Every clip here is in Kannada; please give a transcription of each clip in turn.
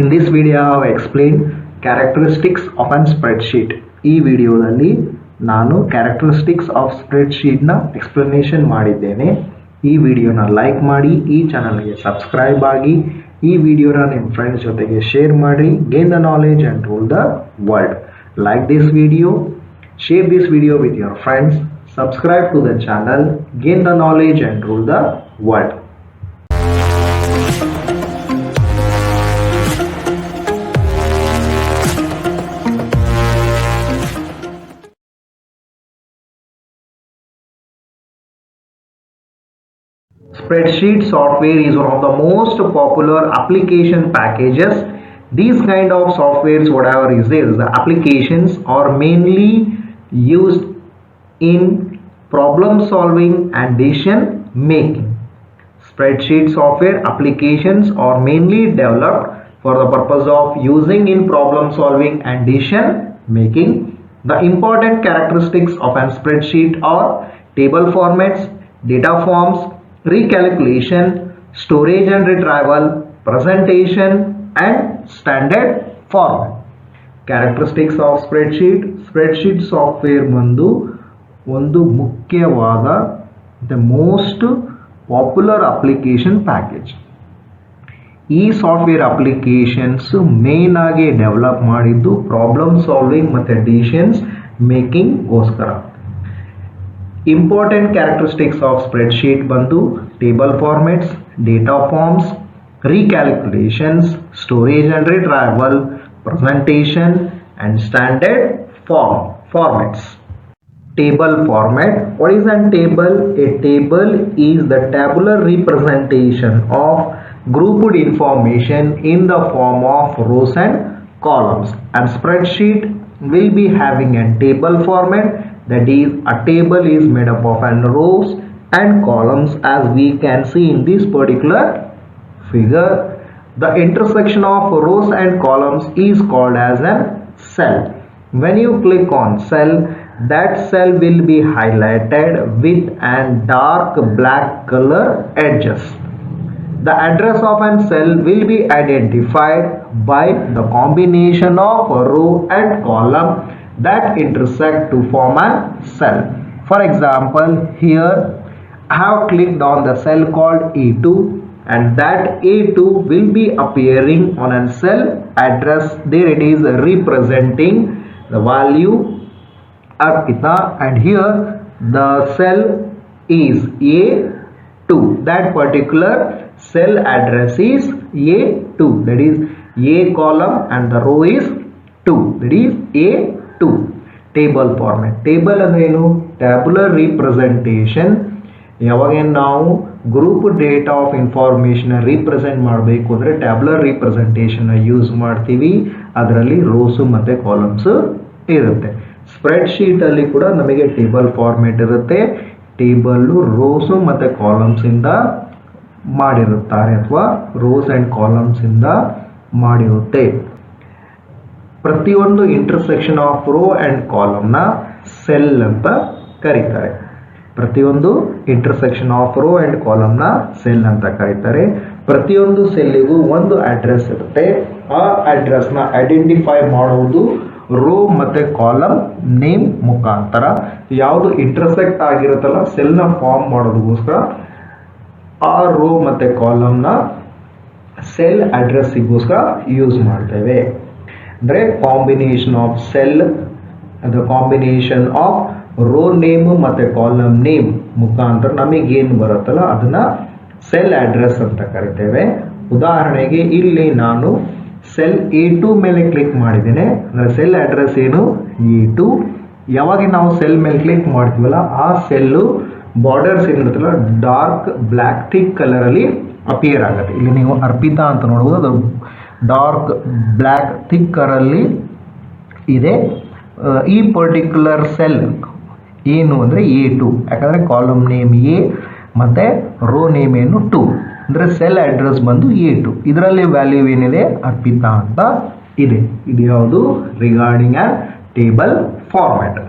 In this video I have explained characteristics of a spreadsheet. ಈ ವಿಡಿಯೋದಲ್ಲಿ ನಾನು characteristics of spreadsheet ನ explanation ಮಾಡಿದ್ದೇನೆ. ಈ ವಿಡಿಯೋನ ಲೈಕ್ ಮಾಡಿ, ಈ ಚಾನೆಲ್ಗೆ ಸಬ್ಸ್ಕ್ರೈಬ್ ಆಗಿ, ಈ ವಿಡಿಯೋನ ನಿಮ್ಮ ಫ್ರೆಂಡ್ಸ್ ಜೊತೆಗೆ ಶೇರ್ ಮಾಡಿ. Gain the knowledge and rule the world. Like this video, share this video with your friends, subscribe to the channel, gain the knowledge and rule the world. Spreadsheet software is one of the most popular application packages. These kind of softwares, whatever is there, the applications are mainly used in problem solving and decision making. Spreadsheet software applications are mainly developed for the purpose of using in problem solving and decision making. The important characteristics of a spreadsheet are table formats, data forms, recalculation, storage and retrieval, presentation and standard format. Characteristics of spreadsheet software ಒಂದು ಮುಖ್ಯವಾದ the most popular application package. ಈ ಸಾಫ್ಟ್ವೇರ್ ಅಪ್ಲಿಕೇಶನ್ಸ್ ಮೇನ್ ಆಗಿ ಡೆವಲಪ್ ಮಾಡಿದ್ದು ಪ್ರಾಬ್ಲಮ್ ಸಾಲ್ವಿಂಗ್ ಮತ್ತೆ ಡಿಸಿಷನ್ಸ್ ಮೇಕಿಂಗ್ ಗೋಸ್ಕರ. Important characteristics of spreadsheet ಬಂದು table formats, data forms, recalculations, storage and retrieval, presentation and standard formats. Table format. What is a table? A table is the tabular representation of grouped information in the form of rows and columns. And spreadsheet will be having a table format. That is, a table is made up of rows and columns, as we can see in this particular figure. The intersection of rows and columns is called as a cell. When you click on cell, that cell will be highlighted with a dark black color edges. The address of a cell will be identified by the combination of row and column that intersect to form a cell. For example, here I have clicked on the cell called A2, and that A2 will be appearing on a cell address. There it is representing the value Arpita, and here the cell is A2. That particular cell address is A2, that is A column, and the row is 2, that is A2. Table format. Table ಅಂದ್ರೇನು? Tabular representation. ಯಾವಾಗ ನಾವು group data of information represent ಮಾಡಬೇಕು ಅಂದರೆ ಟ್ಯಾಬ್ಯುಲರ್ ರಿಪ್ರೆಸೆಂಟೇಷನ್ ಯೂಸ್ ಮಾಡ್ತೀವಿ. ಅದರಲ್ಲಿ ರೋಸು ಮತ್ತು ಕಾಲಮ್ಸ್ ಇರುತ್ತೆ. ಸ್ಪ್ರೆಡ್ ಅಲ್ಲಿ ಕೂಡ ನಮಗೆ ಟೇಬಲ್ ಫಾರ್ಮೇಟ್ ಇರುತ್ತೆ. ಟೇಬಲ್ಲು ರೋಸು ಮತ್ತು ಕಾಲಮ್ಸಿಂದ ಮಾಡಿರುತ್ತಾರೆ, ಅಥವಾ ರೋಸ್ ಆ್ಯಂಡ್ ಕಾಲಮ್ಸಿಂದ ಮಾಡಿರುತ್ತೆ. ಪ್ರತಿಯೊಂದು ಇಂಟರ್ಸೆಕ್ಷನ್ ಆಫ್ ರೋ ಆ್ಯಂಡ್ ಕಾಲಮ್ನ ಸೆಲ್ ಅಂತ ಕರೀತಾರೆ. ಪ್ರತಿಯೊಂದು ಇಂಟರ್ಸೆಕ್ಷನ್ ಆಫ್ ರೋ ಆ್ಯಂಡ್ ಕಾಲಮ್ನ ಸೆಲ್ ಅಂತ ಕರೀತಾರೆ. ಪ್ರತಿಯೊಂದು ಸೆಲ್ಲಿಗೂ ಒಂದು ಅಡ್ರೆಸ್ ಇರುತ್ತೆ. ಆ ಅಡ್ರೆಸ್ನ ಐಡೆಂಟಿಫೈ ಮಾಡುವುದು ರೋ ಮತ್ತು ಕಾಲಮ್ ನೇಮ್ ಮುಖಾಂತರ. ಯಾವುದು ಇಂಟರ್ಸೆಕ್ಟ್ ಆಗಿರುತ್ತಲ್ಲ ಸೆಲ್ನ ಫಾರ್ಮ್ ಮಾಡೋದಕ್ಕೋಸ್ಕರ ಆ ರೋ ಮತ್ತು ಕಾಲಮ್ನ ಸೆಲ್ ಅಡ್ರೆಸ್ಸಿಗೋಸ್ಕರ ಯೂಸ್ ಮಾಡ್ತೇವೆ. ಅಂದರೆ ಕಾಂಬಿನೇಷನ್ ಆಫ್ ಸೆಲ್, ಅದು ಕಾಂಬಿನೇಷನ್ ಆಫ್ ರೋ ನೇಮ್ ಮತ್ತು ಕಾಲಮ್ ನೇಮ್ ಮುಖಾಂತರ ನಮಗೇನು ಬರುತ್ತಲ್ಲ ಅದನ್ನು ಸೆಲ್ ಅಡ್ರೆಸ್ ಅಂತ ಕರಿತೇವೆ. ಉದಾಹರಣೆಗೆ ಇಲ್ಲಿ ನಾನು ಸೆಲ್ A2 ಮೇಲೆ ಕ್ಲಿಕ್ ಮಾಡಿದ್ದೇನೆ, ಅಂದರೆ ಸೆಲ್ ಅಡ್ರೆಸ್ ಏನು A2. ಯಾವಾಗ ನಾವು ಸೆಲ್ ಮೇಲೆ ಕ್ಲಿಕ್ ಮಾಡ್ತೀವಲ್ಲ ಆ ಸೆಲ್ಲು ಬಾರ್ಡರ್ಸ್ ಏನಿರುತ್ತಲ್ಲ ಡಾರ್ಕ್ ಬ್ಲ್ಯಾಕ್ ಥಿಕ್ ಕಲರಲ್ಲಿ ಅಪಿಯರ್ ಆಗುತ್ತೆ. ಇಲ್ಲಿ ನೀವು ಅರ್ಪಿತಾ ಅಂತ ನೋಡ್ಬೋದು, ಅದು ಡಾರ್ಕ್ ಬ್ಲ್ಯಾಕ್ ಥಿಕ್ ಕಲರಲ್ಲಿ ಇದೆ. ಈ ಪರ್ಟಿಕ್ಯುಲರ್ ಸೆಲ್ ಏನು ಅಂದರೆ A2, ಯಾಕಂದರೆ ಕಾಲಮ್ ನೇಮ್ A ಮತ್ತು ರೋ ನೇಮ್ ಏನು 2, ಅಂದರೆ ಸೆಲ್ ಅಡ್ರೆಸ್ ಬಂದು A2. ಇದರಲ್ಲಿ ವ್ಯಾಲ್ಯೂ ಏನಿದೆ ಅರ್ಪಿತಾ ಅಂತ ಇದೆ. ಇದು ಯಾವುದು? Regarding and table format.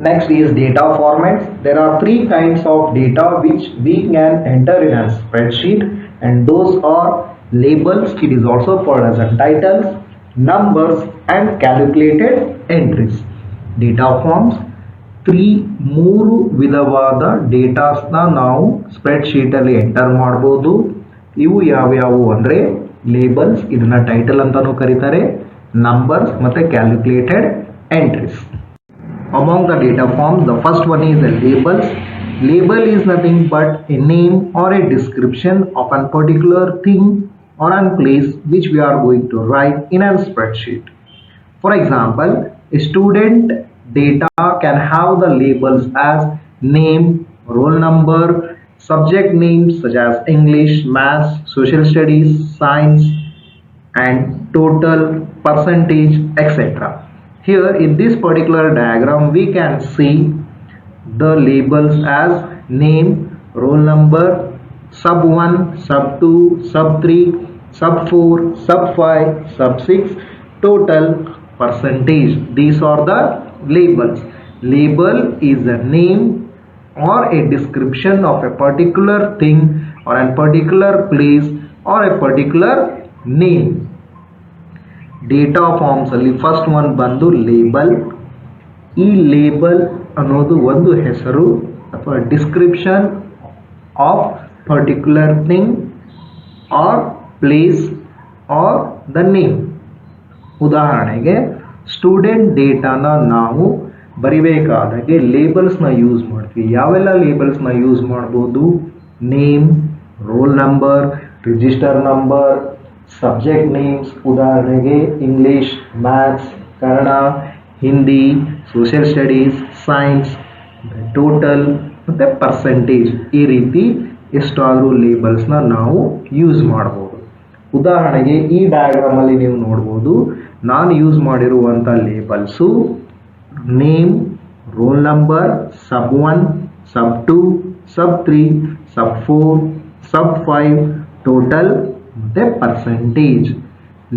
Next is data formats. There are three kinds of data which we can enter in a spreadsheet, and those are Labels, it is also called as a titles, numbers and calculated entries. Data forms, ಮೂರು ವಿಧವಾದ ಡೇಟಾಸ್ನ ನಾವು ಸ್ಪ್ರೆಡ್ ಅಲ್ಲಿ ಎಂಟರ್ ಮಾಡಬಹುದು. ಇವು ಯಾವ್ಯಾವು ಅಂದ್ರೆ ಲೇಬಲ್ಸ್, ಇದನ್ನ ಟೈಟಲ್ ಅಂತಾನೂ ಕರೀತಾರೆ, ನಂಬರ್ಸ್ ಮತ್ತೆ calculated entries. Among the data forms, the first one is a labels. Label is nothing but a name or a description of a particular thing or a place which we are going to write in a spreadsheet. For example, a student data can have the labels as name, roll number, subject names such as English, Maths, Social Studies, Science, and total, percentage, etc. Here in this particular diagram we can see the labels as name, roll number, sub 1, sub 2, sub 3, sub 4, sub 5, sub 6, total, percentage. These are the labels. Label is a name or a description of a particular thing or a particular place or a particular name. Data forms ಅಲ್ಲಿ ಫಸ್ಟ್ ಒನ್ ಬಂದು ಲೇಬಲ್. ಈ ಲೇಬಲ್ ಅನ್ನೋದು ಒಂದು ಹೆಸರು ಅಥವಾ description of particular thing or place or the name. ಉದಾಹರಣೆಗೆ ಸ್ಟೂಡೆಂಟ್ ಡೇಟಾನ ನಾವು ಬರಿಬೇಕಾದಾಗೆ ಲೇಬಲ್ಸ್ನ ಯೂಸ್ ಮಾಡ್ತೀವಿ. ಯಾವೆಲ್ಲ ಲೇಬಲ್ಸ್ನ ಯೂಸ್ ಮಾಡ್ಬೋದು? Name, roll number, register number, subject names, ಉದಾಹರಣೆಗೆ English, maths, Kannada, Hindi, social studies, science, total ಮತ್ತು ಪರ್ಸೆಂಟೇಜ್. ಈ ರೀತಿ ಎಷ್ಟಾದರೂ ಲೇಬಲ್ಸ್ನ ನಾವು ಯೂಸ್ ಮಾಡ್ಬೋದು. ಉದಾಹರಣೆಗೆ ಈ ಡಯಾಗ್ರಾಮಲ್ಲಿ ನೀವು ನೋಡ್ಬೋದು, ನಾನು ಯೂಸ್ ಮಾಡಿರುವಂಥ labels name, roll number, sub 1, sub 2, sub 3, sub 4, sub 5, total ಮತ್ತೆ ಪರ್ಸೆಂಟೇಜ್.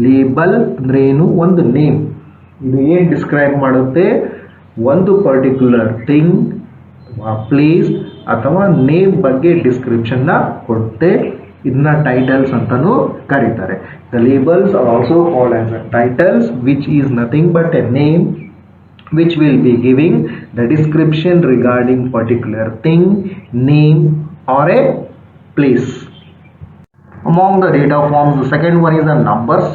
ಲೇಬಲ್ ಅಂದ್ರೆ ಏನು? ಒಂದು ನೇಮ್. ಇದು ಏನು ಡಿಸ್ಕ್ರೈಬ್ ಮಾಡುತ್ತೆ? ಒಂದು ಪರ್ಟಿಕ್ಯುಲರ್ ಥಿಂಗ್, ಪ್ಲೇಸ್ ಅಥವಾ ನೇಮ್ ಬಗ್ಗೆ ಡಿಸ್ಕ್ರಿಪ್ಷನ್ನ ಕೊಡುತ್ತೆ. ಇದನ್ನ ಟೈಟಲ್ಸ್ ಅಂತಾನೂ ಕರೀತಾರೆ. The labels are also called as a titles, which is nothing but a name which will be giving the description regarding particular thing, name or a place. Among the data forms, the second one is the numbers.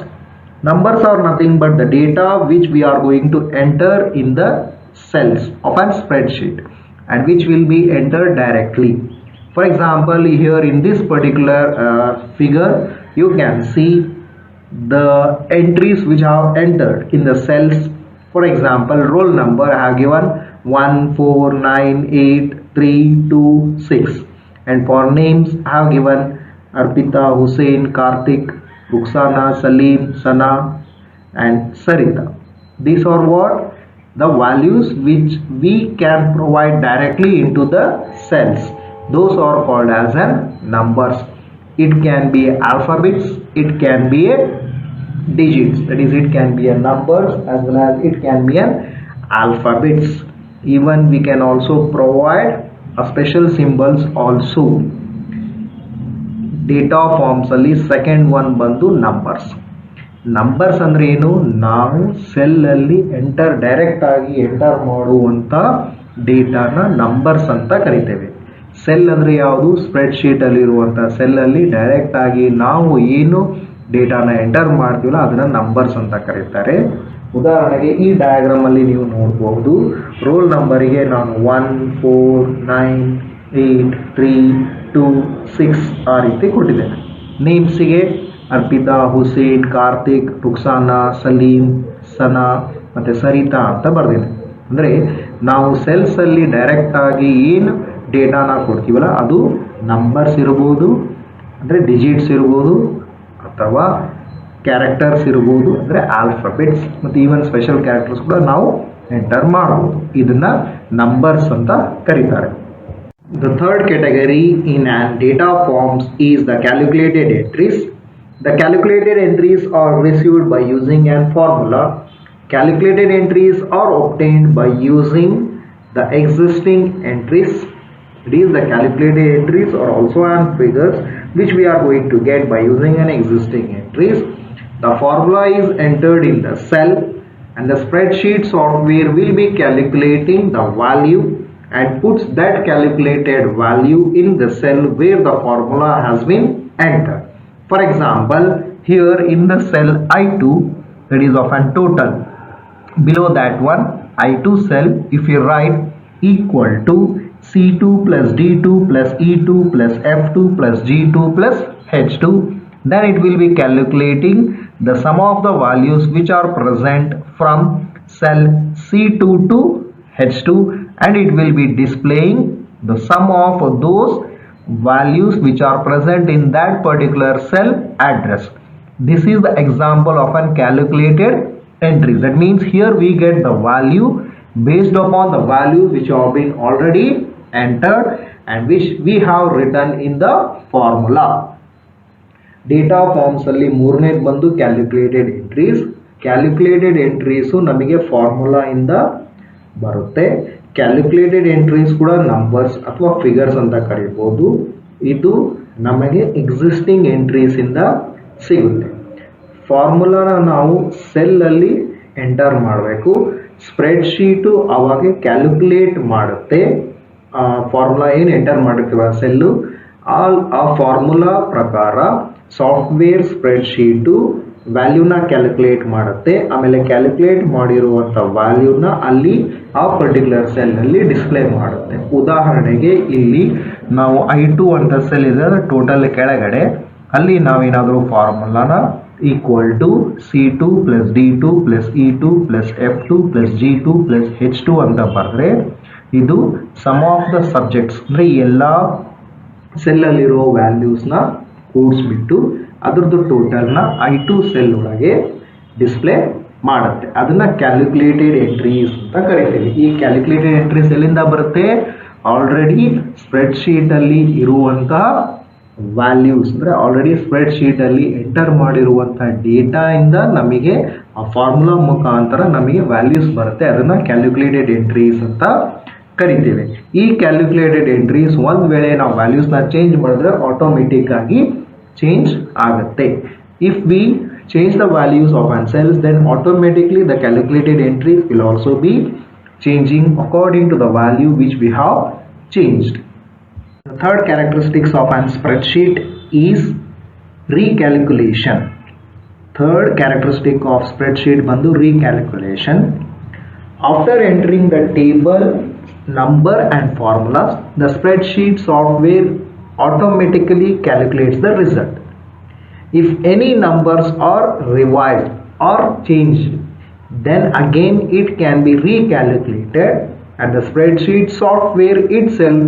Numbers are nothing but the data which we are going to enter in the cells of a spreadsheet and which will be entered directly. For example, here in this particular figure you can see the entries which are entered in the cells. For example, roll number I have given 1, 4, 9, 8, 3, 2, 6, and for names I have given Arpita, Hussein, Karthik, Ruxana, Salim, Sana and Sarita. These are what? The values which we can provide directly into the cells. Those are called as an numbers. It can be alphabets, it can be a digits, that is it can be a numbers as well as it can be an alphabets. Even we can also provide a special symbols also. Data forms ಅಲ್ಲಿ ಸೆಕೆಂಡ್ ಒನ್ ಬಂದು ನಂಬರ್ಸ್. ನಂಬರ್ಸ್ ಅಂದ್ರೆ ಏನು? ನಾವು ಸೆಲ್ ಅಲ್ಲಿ ಡೈರೆಕ್ಟ್ ಆಗಿ ಎಂಟರ್ ಮಾಡುವಂತ ಡೇಟಾನ ನಂಬರ್ಸ್ ಅಂತ ಕರಿತೇವೆ. ಸೆಲ್ ಅಂದ್ರೆ ಯಾವುದು? ಸ್ಪ್ರೆಡ್ ಶೀಟ್ ಅಲ್ಲಿ ಇರುವಂತಹ ಸೆಲ್ ಅಲ್ಲಿ ಡೈರೆಕ್ಟ್ ಆಗಿ ನಾವು ಏನು ಡೇಟಾನ ಎಂಟರ್ ಮಾಡ್ತೀವಲ್ಲ ಅದನ್ನ ನಂಬರ್ಸ್ ಅಂತ ಕರೀತಾರೆ. ಉದಾಹರಣೆಗೆ ಈ ಡಯಾಗ್ರಾಮ್ ಅಲ್ಲಿ ನೀವು ನೋಡಬಹುದು, ರೋಲ್ ನಂಬರಿಗೆ ನಾನು 1, 4, 9, 8, 3, 2, 6 ಆ ರೀತಿ ಕೊಟ್ಟಿದ್ದೇನೆ. ನೇಮ್ಸಿಗೆ ಅರ್ಪಿತಾ, ಹುಸೇನ್, ಕಾರ್ತಿಕ್, ರುಕ್ಸಾನಾ, ಸಲೀಂ, ಸನಾ ಮತ್ತೆ ಸರಿತಾ ಅಂತ ಬರ್ದಿದೆ. ಅಂದ್ರೆ ನಾವು ಸೆಲ್ಸ್ ಅಲ್ಲಿ ಡೈರೆಕ್ಟ್ ಆಗಿ ಏನು ಡೇಟಾನ ಕೊಡ್ತೀವಲ್ಲ ಅದು ನಂಬರ್ಸ್ ಇರಬಹುದು, ಅಂದ್ರೆ ಡಿಜಿಟ್ಸ್ ಇರಬಹುದು, ಅಥವಾ ಕ್ಯಾರೆಕ್ಟರ್ಸ್ ಇರಬಹುದು, ಅಂದರೆ ಆಲ್ಫಾಬೆಟ್ಸ್ ಮತ್ತು ಈವನ್ ಸ್ಪೆಷಲ್ ಕ್ಯಾರೆಕ್ಟರ್ಸ್ ಕೂಡ ನಾವು ಎಂಟರ್ ಮಾಡಬಹುದು. ಇದನ್ನ ನಂಬರ್ಸ್ ಅಂತ ಕರೀತಾರೆ. The third category in data forms is the calculated entries. The calculated entries are received by using a formula. Calculated entries are obtained by using the existing entries. It is the calculated entries are also on figures which we are going to get by using an existing entries. The formula is entered in the cell and the spreadsheet software will be calculating the value and puts that calculated value in the cell where the formula has been entered. For example, here in the cell I2, that is of an total, below that one I2 cell, if you write equal to C2 plus D2 plus E2 plus F2 plus G2 plus H2, then it will be calculating the sum of the values which are present from cell C2 to H2, and it will be displaying the sum of those values which are present in that particular cell address. This is the example of an calculated entry. That means here we get the value based upon the values which have been already entered and which we have written in the formula. Data forms ಅಲ್ಲಿ ಮೂರನೇದು ಬಂದು ಕ್ಯಾಲ್ಕುಲೇಟೆಡ್ ಎಂಟ್ರೀಸ್. ಕ್ಯಾಲ್ಕುಲೇಟೆಡ್ ಎಂಟ್ರೀಸು ನಮಗೆ ಫಾರ್ಮುಲಾ ಇಂದ ಬರುತ್ತೆ. ಕ್ಯಾಲ್ಕುಲೇಟೆಡ್ ಎಂಟ್ರೀಸ್ ಕೂಡ ನಂಬರ್ಸ್ ಅಥವಾ ಫಿಗರ್ಸ್ ಅಂತ ಕರೀಬಹುದು. ಇದು ನಮಗೆ ಎಕ್ಸಿಸ್ಟಿಂಗ್ ಎಂಟ್ರೀಸ್ ಇಂದ ಸಿಗುತ್ತೆ. ಫಾರ್ಮುಲಾನ ನಾವು ಸೆಲ್ ಅಲ್ಲಿ ಎಂಟರ್ ಮಾಡಬೇಕು. ಸ್ಪ್ರೆಡ್ ಶೀಟು ಅವಾಗ ಕ್ಯಾಲ್ಕುಲೇಟ್ ಮಾಡುತ್ತೆ. ಫಾರ್ಮುಲಾ ಏನು ಎಂಟರ್ ಮಾಡಿರ್ತೀವ ಸೆಲ್ಲು ಆ ಫಾರ್ಮುಲಾ ಪ್ರಕಾರ ಸಾಫ್ಟ್ವೇರ್ ಸ್ಪ್ರೆಡ್ ಶೀಟು ವ್ಯಾಲ್ಯೂನ ಕ್ಯಾಲ್ಕುಲೇಟ್ ಮಾಡುತ್ತೆ. ಆಮೇಲೆ ಕ್ಯಾಲ್ಕುಲೇಟ್ ಮಾಡಿರುವಂಥ ವ್ಯಾಲ್ಯೂನ ಅಲ್ಲಿ ಆ ಪರ್ಟಿಕ್ಯುಲರ್ ಸೆಲ್ನಲ್ಲಿ ಡಿಸ್ಪ್ಲೇ ಮಾಡುತ್ತೆ. ಉದಾಹರಣೆಗೆ ಇಲ್ಲಿ ನಾವು I2 ಅಂತ ಸೆಲ್ ಇದೆ ಟೋಟಲ್ ಕೆಳಗಡೆ, ಅಲ್ಲಿ ನಾವೇನಾದರೂ ಫಾರ್ಮುಲಾನ equal to C2 plus D2 plus E2 plus F2 plus G2 plus H2 ಅಂತ ಬರೆದ್ರೆ ಇದು ಸಮ್ ಆಫ್ ದ ಸಬ್ಜೆಕ್ಟ್ಸ್ ಅಂದರೆ ಎಲ್ಲ ಸೆಲ್ಲಲ್ಲಿರೋ ವ್ಯಾಲ್ಯೂಸ್ನ ಕೂಡಿಸ್ಬಿಟ್ಟು ಅದ್ರದ್ದು ಟೋಟಲ್ನ I2 ಸೆಲ್ ಒಳಗೆ ಡಿಸ್ಪ್ಲೇ ಮಾಡುತ್ತೆ. ಅದನ್ನ ಕ್ಯಾಲ್ಕುಲೇಟೆಡ್ ಎಂಟ್ರೀಸ್ ಅಂತ ಕರಿತೀವಿ. ಈ ಕ್ಯಾಲ್ಕುಲೇಟೆಡ್ ಎಂಟ್ರೀಸ್ ಎಲ್ಲಿಂದ ಬರುತ್ತೆ? ಆಲ್ರೆಡಿ ಸ್ಪ್ರೆಡ್ ಶೀಟ್ ಅಲ್ಲಿ ಇರುವಂತಹ ವ್ಯಾಲ್ಯೂಸ್ ಅಂದರೆ ಆಲ್ರೆಡಿ ಸ್ಪ್ರೆಡ್ ಶೀಟ್ ಅಲ್ಲಿ ಎಂಟರ್ ಮಾಡಿರುವಂತಹ ಡೇಟಾ ಇಂದ ನಮಗೆ ಆ ಫಾರ್ಮುಲಾ ಮುಖಾಂತರ ನಮಗೆ ವ್ಯಾಲ್ಯೂಸ್ ಬರುತ್ತೆ. ಅದನ್ನ ಕ್ಯಾಲ್ಕುಲೇಟೆಡ್ ಎಂಟ್ರೀಸ್ ಅಂತ ಕರಿತೀವಿ. ಈ ಕ್ಯಾಲ್ಕುಲೇಟೆಡ್ ಎಂಟ್ರೀಸ್ ಒಂದ್ ವೇಳೆ ನಾವು ವ್ಯಾಲ್ಯೂಸ್ನ ಚೇಂಜ್ ಮಾಡಿದ್ರೆ ಆಟೋಮೆಟಿಕ್ ಆಗಿ ಚೇಂಜ್ ಆಗುತ್ತೆ. If we change the values of an cells, then automatically the calculated entries will also be changing according to the value which we have changed. The third characteristics of an spreadsheet is recalculation. Third characteristic of spreadsheet bandu recalculation. After entering the table, number and formulas, the spreadsheet software automatically calculates the result. If any numbers are revised or changed, then again it can be recalculated and the spreadsheet software itself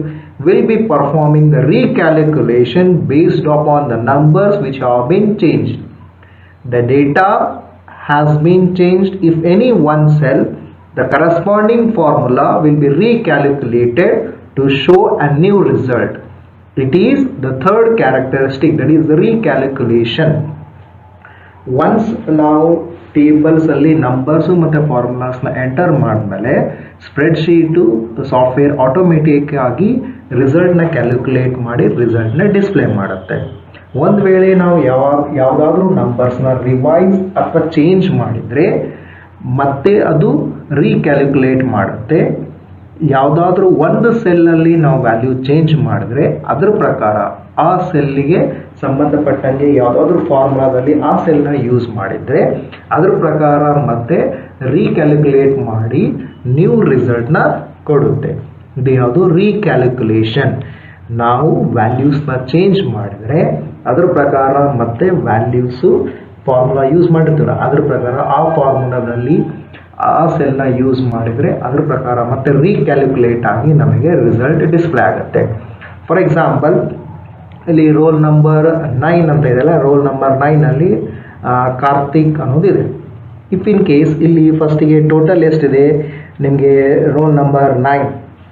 will be performing the recalculation based upon the numbers which have been changed. The data has been changed. If any one cell, the corresponding formula will be recalculated to show a new result. It is the third characteristic, that is the recalculation. Once ನಾವು ಟೇಬಲ್ಸ್ ಅಲ್ಲಿ ನಂಬರ್ಸ್ ಮತ್ತೆ ಫಾರ್ಮುಲಾಸ್ ನ ಎಂಟರ್ ಮಾಡಿದ್ಮೇಲೆ ಸ್ಪ್ರೆಡ್ ಶೀಟು ಸಾಫ್ಟ್ವೇರ್ ಆಟೋಮೆಟಿಕ್ ಆಗಿ ರಿಸಲ್ಟ್ ನ ಕ್ಯಾಲ್ಕುಲೇಟ್ ಮಾಡಿ ರಿಸಲ್ಟ್ ನ ಡಿಸ್ಪ್ಲೇ ಮಾಡುತ್ತೆ. ಒಂದ್ ವೇಳೆ ನಾವು ಯಾವ್ದಾದ್ರೂ ನಂಬರ್ಸ್ ನ ರಿವೈಸ್ ಅಥವಾ ಚೇಂಜ್ ಮಾಡಿದ್ರೆ ಮತ್ತೆ ಅದು ರೀಕ್ಯಾಲ್ಕುಲೇಟ್ ಮಾಡುತ್ತೆ. ಯಾವುದಾದ್ರೂ ಒಂದು ಸೆಲ್ಲಲ್ಲಿ ನಾವು ವ್ಯಾಲ್ಯೂ ಚೇಂಜ್ ಮಾಡಿದ್ರೆ ಅದ್ರ ಪ್ರಕಾರ ಆ ಸೆಲ್ಲಿಗೆ ಸಂಬಂಧಪಟ್ಟಂಗೆ ಯಾವುದಾದ್ರೂ ಫಾರ್ಮುಲಾದಲ್ಲಿ ಆ ಸೆಲ್ನ ಯೂಸ್ ಮಾಡಿದ್ರೆ ಅದ್ರ ಪ್ರಕಾರ ಮತ್ತೆ ರೀಕ್ಯಾಲ್ಕುಲೇಟ್ ಮಾಡಿ ನ್ಯೂ ರಿಸಲ್ಟ್ನ ಕೊಡುತ್ತೆ. ಇದು ಯಾವುದು? ರೀಕ್ಯಾಲ್ಕುಲೇಷನ್. ನಾವು ವ್ಯಾಲ್ಯೂಸ್ನ ಚೇಂಜ್ ಮಾಡಿದ್ರೆ ಅದ್ರ ಪ್ರಕಾರ ಮತ್ತೆ ವ್ಯಾಲ್ಯೂಸು ಫಾರ್ಮುಲಾ ಯೂಸ್ ಮಾಡಿರ್ತೀರ ಅದ್ರ ಪ್ರಕಾರ ಆ ಫಾರ್ಮುಲಾದಲ್ಲಿ ಆ ಸೆಲ್ನ ಯೂಸ್ ಮಾಡಿದರೆ ಅದ್ರ ಪ್ರಕಾರ ಮತ್ತೆ ರೀಕ್ಯಾಲ್ಕುಲೇಟ್ ಆಗಿ ನಮಗೆ ರಿಸಲ್ಟ್ ಡಿಸ್ಪ್ಲೇ ಆಗುತ್ತೆ. ಫಾರ್ ಎಕ್ಸಾಂಪಲ್ ಇಲ್ಲಿ ರೋಲ್ ನಂಬರ್ 9 ಅಂತ ಇದೆಯಲ್ಲ, ರೋಲ್ ನಂಬರ್ 9ನಲ್ಲಿ ಕಾರ್ತಿಕ್ ಅನ್ನೋದಿದೆ. ಇಫ್ ಇನ್ ಕೇಸ್ ಇಲ್ಲಿ ಫಸ್ಟಿಗೆ ಟೋಟಲ್ ಎಷ್ಟಿದೆ ನಿಮಗೆ? Roll number 9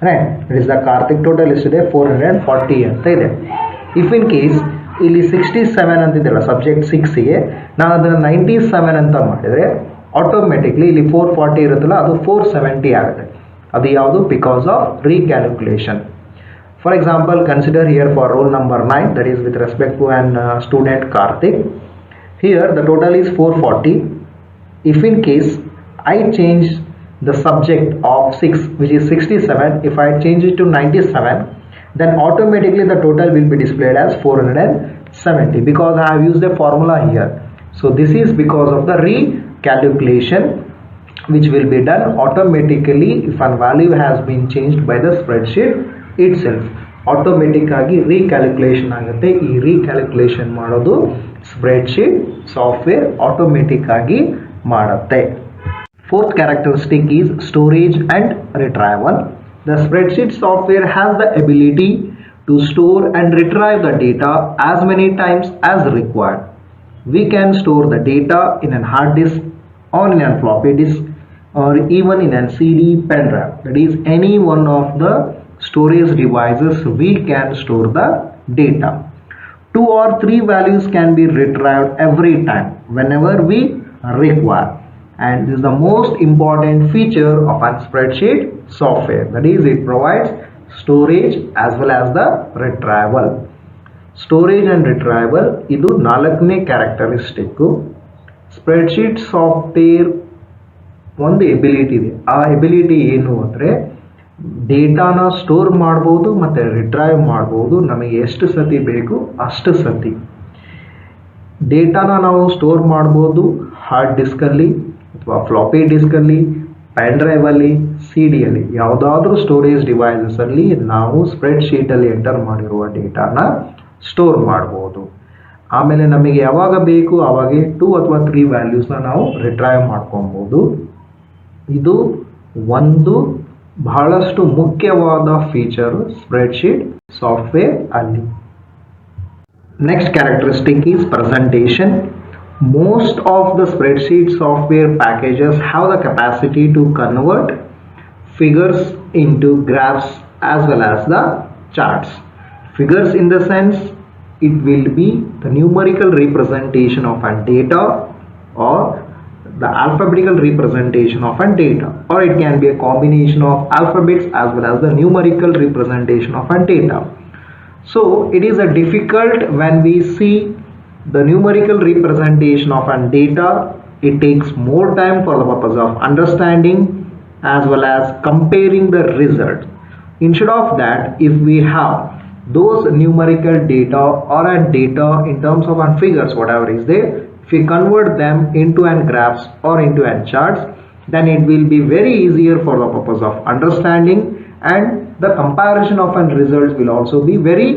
right, it is the Karthik. Total ಎಷ್ಟಿದೆ? 440 ಅಂತ ಇದೆ. ಇಫ್ ಇನ್ ಕೇಸ್ ಇಲ್ಲಿ 67 ಅಂತಿದೆಯಲ್ಲ ಸಬ್ಜೆಕ್ಟ್ 6ಗೆ, ನಾನು ಅದನ್ನು 97 ಅಂತ ಮಾಡಿದರೆ ಆಟೋಮೆಟಿಕ್ಲಿ ಇಲ್ಲಿ 440 ಇರುತ್ತಲ್ಲ ಅದು 470 ಆಗುತ್ತೆ. ಅದು ಯಾವುದು? Because of recalculation. For example, consider here for roll number 9, that is with respect to an student Karthik. Here the total is 440. If in case I change the subject of 6, which is 67, if I change it to 97, then automatically the total will be displayed as 470 because I have used a formula here. So this is because of the recalculation which will be done automatically if a value has been changed by the spreadsheet itself. Automatic agi recalculation ಆಗುತ್ತೆ. ಈ recalculation ಮಾಡೋದು spreadsheet software automatic ಆಗಿ ಮಾಡುತ್ತೆ. Fourth characteristic is storage and retrieval. The spreadsheet software has the ability to store and retrieve the data as many times as required. We can store the data in a hard disk or in a floppy disk or even in a CD pen drive. That is any one of the storage devices we can store the data. 2 or 3 values can be retrieved every time whenever we require. And this is the most important feature of a spreadsheet software. That is, it provides storage as well as the retrieval. Storage and retrieval idu ನಾಲ್ಕನೇ characteristic. Spreadsheet software ಒಂದು ಎಬಿಲಿಟಿ ಇದೆ. ಆ ಎಬಿಲಿಟಿ ಏನು ಅಂದರೆ ಡೇಟಾನ ಸ್ಟೋರ್ ಮಾಡ್ಬೋದು ಮತ್ತು ರಿಟ್ರೈವ್ ಮಾಡ್ಬೋದು. ನಮಗೆ ಎಷ್ಟು ಸತಿ ಬೇಕು ಅಷ್ಟು ಸತಿ ಡೇಟಾನ ನಾವು ಸ್ಟೋರ್ ಮಾಡ್ಬೋದು ಹಾರ್ಡ್ ಡಿಸ್ಕಲ್ಲಿ ಅಥವಾ ಫ್ಲಾಪಿ ಡಿಸ್ಕಲ್ಲಿ, ಪೆನ್ ಡ್ರೈವಲ್ಲಿ, ಸಿ ಡಿಯಲ್ಲಿ, ಯಾವುದಾದ್ರೂ ಸ್ಟೋರೇಜ್ ಡಿವೈಸಸಲ್ಲಿ ನಾವು ಸ್ಪ್ರೆಡ್ಶೀಟಲ್ಲಿ ಎಂಟರ್ ಮಾಡಿರುವ ಡೇಟಾನ ಸ್ಟೋರ್ ಮಾಡ್ಬೋದು. ಆಮೇಲೆ ನಮಗೆ ಯಾವಾಗ ಬೇಕು ಆವಾಗ 2 ಅಥವಾ 3 ವ್ಯಾಲ್ಯೂಸ್ನ ನಾವು ರಿಟ್ರೈವ್ ಮಾಡ್ಕೊಬೋದು. ಇದು ಒಂದು ಬಹಳಷ್ಟು ಮುಖ್ಯವಾದ ಫೀಚರ್ ಸ್ಪ್ರೆಡ್ಶೀಟ್ ಸಾಫ್ಟ್ವೇರ್ ಅಲ್ಲಿ. Next characteristic is presentation. Most of the spreadsheet software packages have the capacity to convert figures into graphs as well as the charts. Figures in the sense it will be the numerical representation of a data or the alphabetical representation of a data, or it can be a combination of alphabets as well as the numerical representation of a data. So it is a difficult when we see the numerical representation of a data. It takes more time for the purpose of understanding as well as comparing the result. Instead of that, if we have those numerical data or a data in terms of figures, whatever is there, if we convert them into an graphs or into an charts, then it will be very easier for the purpose of understanding, and the comparison of an results will also be very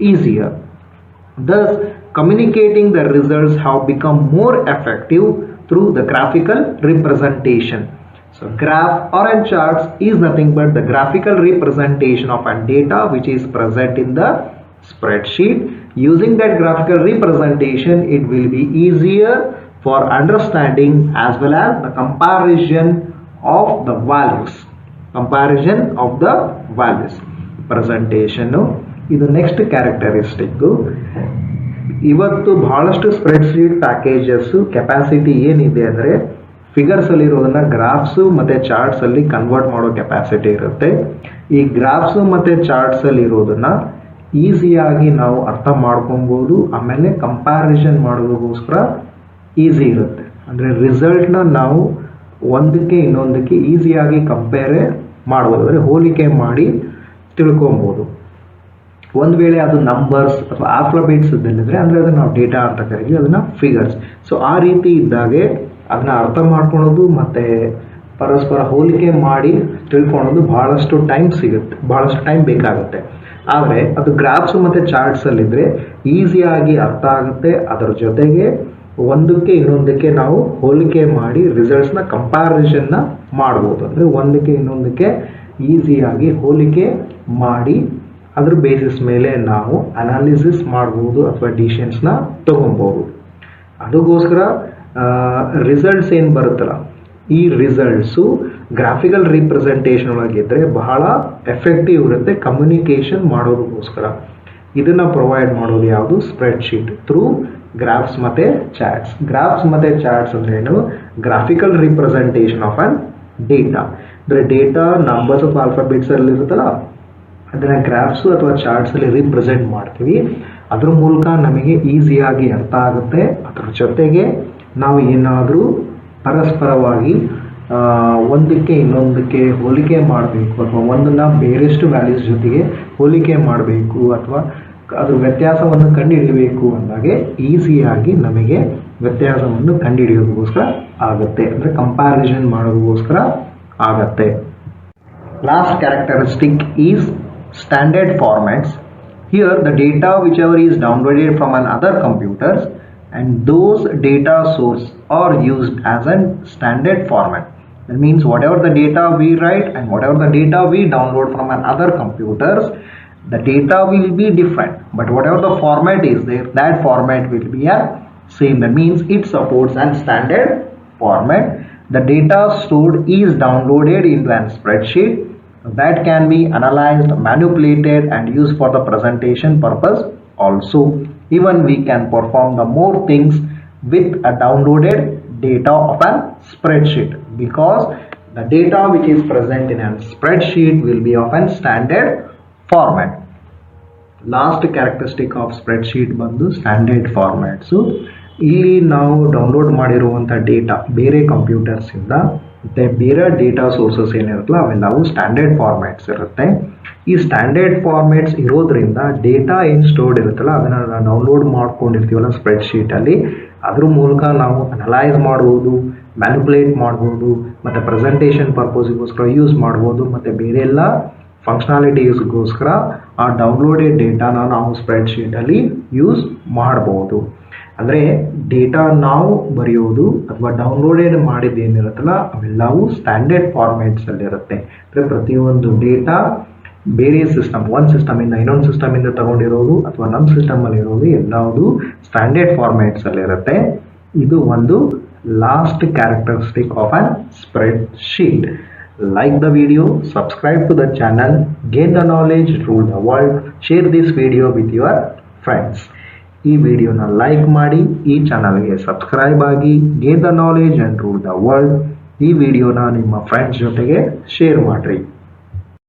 easier. Thus, communicating the results have become more effective through the graphical representation. So graph or a charts is nothing but the graphical representation of a data which is present in the spreadsheet. Using that graphical representation, it will be easier for understanding as well as the comparison of the values. Presentation is the next characteristic. ಇವತ್ತು ಬಹಳಷ್ಟು ಸ್ಪ್ರೆಡ್ಶೀಟ್ ಪ್ಯಾಕೇಜಸ್ ಕೆಪಾಸಿಟಿ ಏನಿದೆ ಅಂದರೆ ಫಿಗರ್ಸಲ್ಲಿ ಇರೋದನ್ನ ಗ್ರಾಫ್ಸು ಮತ್ತು ಚಾರ್ಟ್ಸಲ್ಲಿ ಕನ್ವರ್ಟ್ ಮಾಡೋ ಕೆಪಾಸಿಟಿ ಇರುತ್ತೆ. ಈ ಗ್ರಾಫ್ಸು ಮತ್ತು ಚಾರ್ಟ್ಸಲ್ಲಿ ಇರೋದನ್ನ ಈಸಿಯಾಗಿ ನಾವು ಅರ್ಥ ಮಾಡ್ಕೊಬೋದು. ಆಮೇಲೆ ಕಂಪ್ಯಾರಿಸನ್ ಮಾಡೋದಕ್ಕೋಸ್ಕರ ಈಸಿ ಇರುತ್ತೆ. ಅಂದರೆ ರಿಸಲ್ಟ್ನ ನಾವು ಒಂದಕ್ಕೆ ಇನ್ನೊಂದಕ್ಕೆ ಈಸಿಯಾಗಿ ಕಂಪೇರ್ ಮಾಡ್ಬೋದು, ಅಂದರೆ ಹೋಲಿಕೆ ಮಾಡಿ ತಿಳ್ಕೊಬೋದು. ಒಂದು ವೇಳೆ ಅದು ನಂಬರ್ಸ್ ಅಥವಾ ಆಲ್ಫಾಬೆಟ್ಸ್ ಇದ್ದರೆ ಅಂದರೆ ಅದನ್ನು ನಾವು ಡೇಟಾ ಅಂತ ಕರೀತೀವಿ, ಅದನ್ನು ಫಿಗರ್ಸ್. ಸೊ ಆ ರೀತಿ ಇದ್ದಾಗೆ ಅದನ್ನ ಅರ್ಥ ಮಾಡ್ಕೊಳೋದು ಮತ್ತು ಪರಸ್ಪರ ಹೋಲಿಕೆ ಮಾಡಿ ತಿಳ್ಕೊಳೋದು ಬಹಳಷ್ಟು ಟೈಮ್ ಬೇಕಾಗುತ್ತೆ. ಆದರೆ ಅದು ಗ್ರಾಫ್ಸ್ ಮತ್ತು ಚಾರ್ಟ್ಸಲ್ಲಿದ್ದರೆ ಈಸಿಯಾಗಿ ಅರ್ಥ ಆಗುತ್ತೆ. ಅದರ ಜೊತೆಗೆ ಒಂದಕ್ಕೆ ಇನ್ನೊಂದಕ್ಕೆ ನಾವು ಹೋಲಿಕೆ ಮಾಡಿ ರಿಸಲ್ಟ್ಸ್ನ ಕಂಪ್ಯಾರಿಸನ್ನ ಮಾಡ್ಬೋದು. ಅಂದರೆ ಒಂದಕ್ಕೆ ಇನ್ನೊಂದಕ್ಕೆ ಈಸಿಯಾಗಿ ಹೋಲಿಕೆ ಮಾಡಿ ಅದ್ರ ಬೇಸಿಸ್ ಮೇಲೆ ನಾವು ಅನಾಲಿಸಿಸ್ ಮಾಡ್ಬೋದು ಅಥವಾ ಡಿಸಿಷನ್ಸ್ನ ತಗೊಬೋದು. ಅದಕ್ಕೋಸ್ಕರ ರಿಸಲ್ಟ್ಸ್ ಏನು ಬರುತ್ತಲ್ಲ, ಈ ರಿಸಲ್ಟ್ಸು ಗ್ರಾಫಿಕಲ್ ರಿಪ್ರೆಸೆಂಟೇಷನ್ ಒಳಗಿದ್ರೆ ಬಹಳ ಎಫೆಕ್ಟಿವ್ ಇರುತ್ತೆ ಕಮ್ಯುನಿಕೇಷನ್ ಮಾಡೋದಕ್ಕೋಸ್ಕರ. ಇದನ್ನು ಪ್ರೊವೈಡ್ ಮಾಡೋದು ಯಾವುದು? ಸ್ಪ್ರೆಡ್ಶೀಟ್ ಥ್ರೂ ಗ್ರಾಫ್ಸ್ ಮತ್ತು ಚಾರ್ಟ್ಸ್. ಗ್ರಾಫ್ಸ್ ಮತ್ತು ಚಾರ್ಟ್ಸ್ ಅಂದ್ರೆ ಏನು? Graphical representation of an data. ಅಂದರೆ ಡೇಟಾ ನಂಬರ್ಸ್ ಆಫ್ ಆಲ್ಫಾಬೆಟ್ಸ್ ಅಲ್ಲಿ ಇರುತ್ತಲ್ಲ, ಅದನ್ನು ಗ್ರಾಫ್ಸು ಅಥವಾ ಚಾರ್ಟ್ಸಲ್ಲಿ ರಿಪ್ರೆಸೆಂಟ್ ಮಾಡ್ತೀವಿ. ಅದ್ರ ಮೂಲಕ ನಮಗೆ ಈಸಿಯಾಗಿ ಅರ್ಥ ಆಗುತ್ತೆ. ಅದರ ಜೊತೆಗೆ ನಾವು ಏನಾದರೂ ಪರಸ್ಪರವಾಗಿ ಒಂದಕ್ಕೆ ಇನ್ನೊಂದಕ್ಕೆ ಹೋಲಿಕೆ ಮಾಡಬೇಕು ಅಥವಾ ಒಂದನ್ನು ಬೇರೆಷ್ಟು ವ್ಯಾಲ್ಯೂಸ್ ಜೊತೆಗೆ ಹೋಲಿಕೆ ಮಾಡಬೇಕು ಅಥವಾ ಅದ್ರ ವ್ಯತ್ಯಾಸವನ್ನು ಕಂಡುಹಿಡಿಯಬೇಕು ಅಂದಾಗೆ ಈಸಿಯಾಗಿ ನಮಗೆ ವ್ಯತ್ಯಾಸವನ್ನು ಕಂಡುಹಿಡಿಯೋದಕ್ಕೋಸ್ಕರ ಆಗುತ್ತೆ, ಅಂದರೆ ಕಂಪ್ಯಾರಿಸನ್ ಮಾಡೋದಕ್ಕೋಸ್ಕರ ಆಗುತ್ತೆ. Last characteristic is standard formats. Here the data whichever is downloaded from another computers and those data source are used as a standard format. That means whatever the data we write and whatever the data we download from another computers, the data will be different, but whatever the format is there, that format will be a same. That means it supports a standard format. The data stored is downloaded into a spreadsheet that can be analyzed, manipulated and used for the presentation purpose also. Even we can perform the more things with a downloaded data of a spreadsheet, because the data which is present in a spreadsheet will be of a standard format. Last characteristic of spreadsheet ಬಂದು standard formats. ಇಲ್ಲಿ ನಾವು ಡೌನ್ಲೋಡ್ ಮಾಡಿರುವಂಥ ಡೇಟಾ ಬೇರೆ ಕಂಪ್ಯೂಟರ್ಸಿಂದ ಮತ್ತು ಬೇರೆ ಡೇಟಾ ಸೋರ್ಸಸ್ ಏನಿರುತ್ತಲ್ಲ ಅವೆಲ್ಲವೂ ಸ್ಟ್ಯಾಂಡರ್ಡ್ ಫಾರ್ಮ್ಯಾಟ್ಸ್ ಇರುತ್ತೆ. ಈ ಸ್ಟ್ಯಾಂಡರ್ಡ್ ಫಾರ್ಮ್ಯಾಟ್ಸ್ ಇರೋದ್ರಿಂದ ಡೇಟಾ ಏನು ಸ್ಟೋರ್ಡ್ ಇರುತ್ತಲ್ಲ ಅದನ್ನು ನಾವು ಡೌನ್ಲೋಡ್ ಮಾಡ್ಕೊಂಡಿರ್ತೀವಲ್ಲ ಸ್ಪ್ರೆಡ್ಶೀಟಲ್ಲಿ, ಅದ್ರ ಮೂಲಕ ನಾವು ಅನಲೈಸ್ ಮಾಡ್ಬೋದು, ಮ್ಯಾನಿಪುಲೇಟ್ ಮಾಡ್ಬೋದು ಮತ್ತು ಪ್ರೆಸೆಂಟೇಷನ್ ಪರ್ಪೋಸಿಗೋಸ್ಕರ ಯೂಸ್ ಮಾಡ್ಬೋದು ಮತ್ತು ಬೇರೆ ಎಲ್ಲ ಫಂಕ್ಷನಾಲಿಟೀಸ್ಗೋಸ್ಕರ ಆ ಡೌನ್ಲೋಡೆಡ್ ಡೇಟಾನ ನಾವು ಸ್ಪ್ರೆಡ್ಶೀಟಲ್ಲಿ ಯೂಸ್ ಮಾಡ್ಬೋದು. ಅಂದರೆ ಡೇಟಾ ನಾವು ಬರೆಯೋದು ಅಥವಾ ಡೌನ್ಲೋಡೆಡ್ ಮಾಡಿದ್ದೇನಿರುತ್ತಲ್ಲ ಅವೆಲ್ಲವೂ ಸ್ಟ್ಯಾಂಡರ್ಡ್ ಫಾರ್ಮ್ಯಾಟ್ಸಲ್ಲಿರುತ್ತೆ. ಅಂದರೆ ಪ್ರತಿಯೊಂದು ಡೇಟಾ ಬೇರೆ ಸಿಸ್ಟಮ್, ಒಂದು ಸಿಸ್ಟಮಿಂದ ಇನ್ನೊಂದು ಸಿಸ್ಟಮಿಂದ ತಗೊಂಡಿರೋದು ಅಥವಾ ನಮ್ಮ ಸಿಸ್ಟಮಲ್ಲಿರೋದು ಎಲ್ಲವುದು ಸ್ಟ್ಯಾಂಡರ್ಡ್ ಫಾರ್ಮ್ಯಾಟ್ಸಲ್ಲಿರುತ್ತೆ. ಇದು ಒಂದು last characteristic of on spread sheet. Like the video, subscribe to the channel, gain the knowledge, rule the world, share this video with your friends. ಈ ವಿಡಿಯೋನ ಲೈಕ್ ಮಾಡಿ, ಈ ಚಾನಲ್ಗೆ ಸಬ್ಸ್ಕ್ರೈಬ್ ಆಗಿ, gain the knowledge and rule the world. ಈ ವಿಡಿಯೋನ ನಿಮ್ಮ ಫ್ರೆಂಡ್ಸ್ ಜೊತೆಗೆ ಶೇರ್ ಮಾಡಿರಿ.